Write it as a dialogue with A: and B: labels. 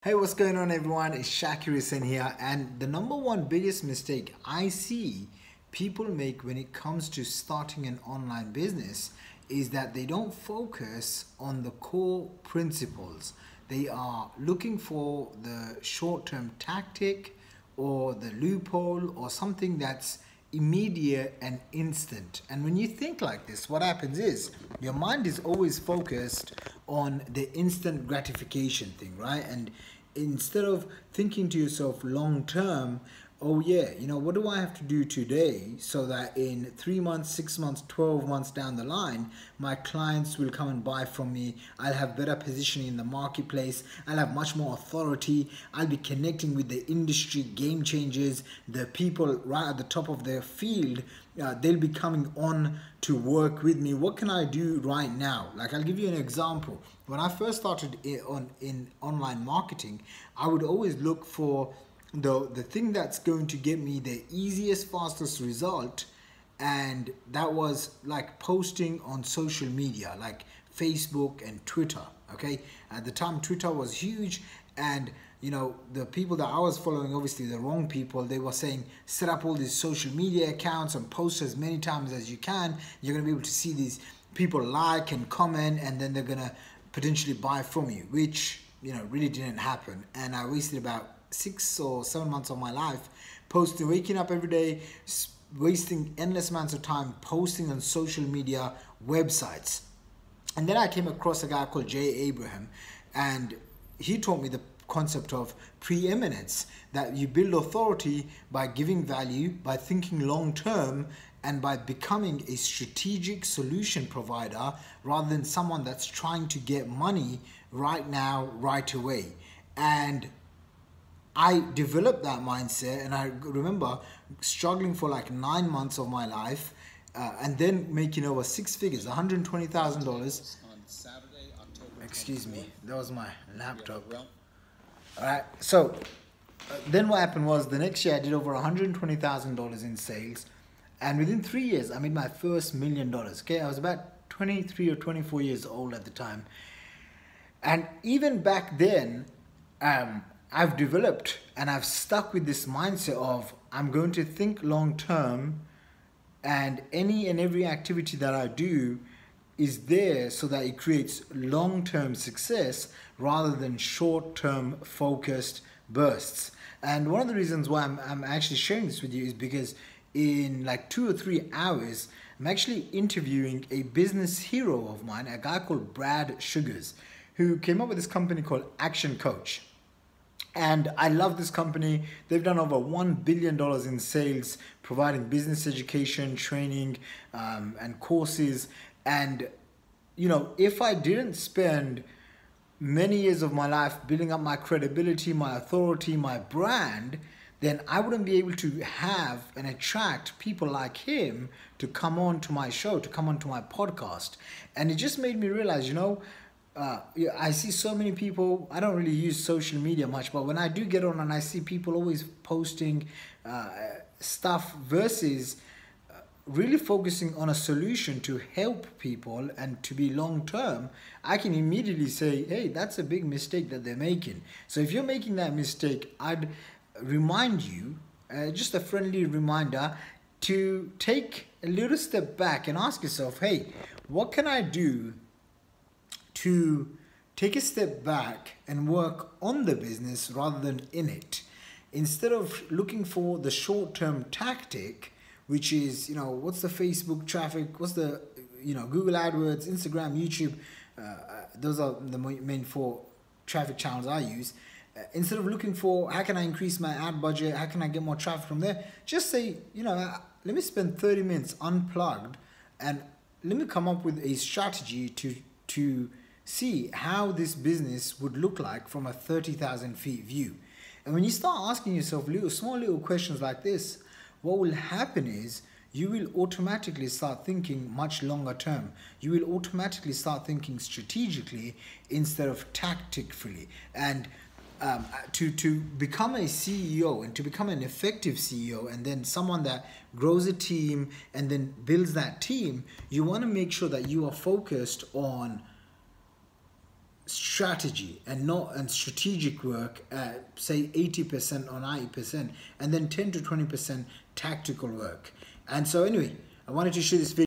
A: Hey, what's going on everyone? It's Shaqir here, and the number one biggest mistake I see people make when it comes to starting an online business is that they don't focus on the core principles. They are looking for the short-term tactic or the loophole or something that's immediate and instant. And when you think like this, what happens is your mind is always focused on the instant gratification thing, right? And instead of thinking to yourself long term, oh yeah, what do I have to do today so that in 3 months, 6 months, 12 months down the line, my clients will come and buy from me. I'll have better positioning in the marketplace. I'll have much more authority. I'll be connecting with the industry game changers, the people right at the top of their field. They'll be coming on to work with me. What can I do right now? Like, I'll give you an example. When I first started in online marketing, I would always look for the thing that's going to get me the easiest, fastest result, and that was like posting on social media like Facebook and Twitter. Okay, at the time Twitter was huge, and the people that I was following, obviously the wrong people, they were saying set up all these social media accounts and post as many times as you can. You're going to be able to see these people like and comment, and then they're going to potentially buy from you, which really didn't happen. And I wasted about 6 or 7 months of my life posting, waking up every day, wasting endless amounts of time posting on social media websites. And then I came across a guy called Jay Abraham, and he taught me the concept of preeminence, that you build authority by giving value, by thinking long term, and by becoming a strategic solution provider rather than someone that's trying to get money right now, right away. And I developed that mindset, and I remember struggling for like 9 months of my life, and then making over 6 figures, $120,000. Excuse me, that was my laptop. All right, so then what happened was the next year I did over $120,000 in sales, and within 3 years I made my first $1 million. Okay, I was about 23 or 24 years old at the time, and even back then, I've developed and I've stuck with this mindset of I'm going to think long term, and any and every activity that I do is there so that it creates long-term success rather than short-term focused bursts. And one of the reasons why I'm actually sharing this with you is because in like 2 or 3 hours, I'm actually interviewing a business hero of mine, a guy called Brad Sugars, who came up with this company called Action Coach. And I love this company. They've done over $1 billion in sales, providing business education, training, and courses. And, if I didn't spend many years of my life building up my credibility, my authority, my brand, then I wouldn't be able to have and attract people like him to come on to my show, to come on to my podcast. And it just made me realize, I see so many people. I don't really use social media much, but when I do get on and I see people always posting stuff versus really focusing on a solution to help people and to be long term, I can immediately say, hey, that's a big mistake that they're making. So if you're making that mistake, I'd remind you, just a friendly reminder, to take a little step back and ask yourself, hey, what can I do to take a step back and work on the business rather than in it, instead of looking for the short-term tactic, which is, what's the Facebook traffic, what's the, Google AdWords, Instagram, YouTube. Those are the main 4 traffic channels I use. Instead of looking for how can I increase my ad budget, how can I get more traffic from there, just say, let me spend 30 minutes unplugged and let me come up with a strategy to see how this business would look like from a 30,000 feet view. And when you start asking yourself small little questions like this, what will happen is you will automatically start thinking much longer term. You will automatically start thinking strategically instead of tactically. And to become a CEO and to become an effective CEO, and then someone that grows a team and then builds that team, you want to make sure that you are focused on strategy and not and strategic work, say 80% or 90%, and then 10 to 20% tactical work. And so anyway, I wanted to share this video.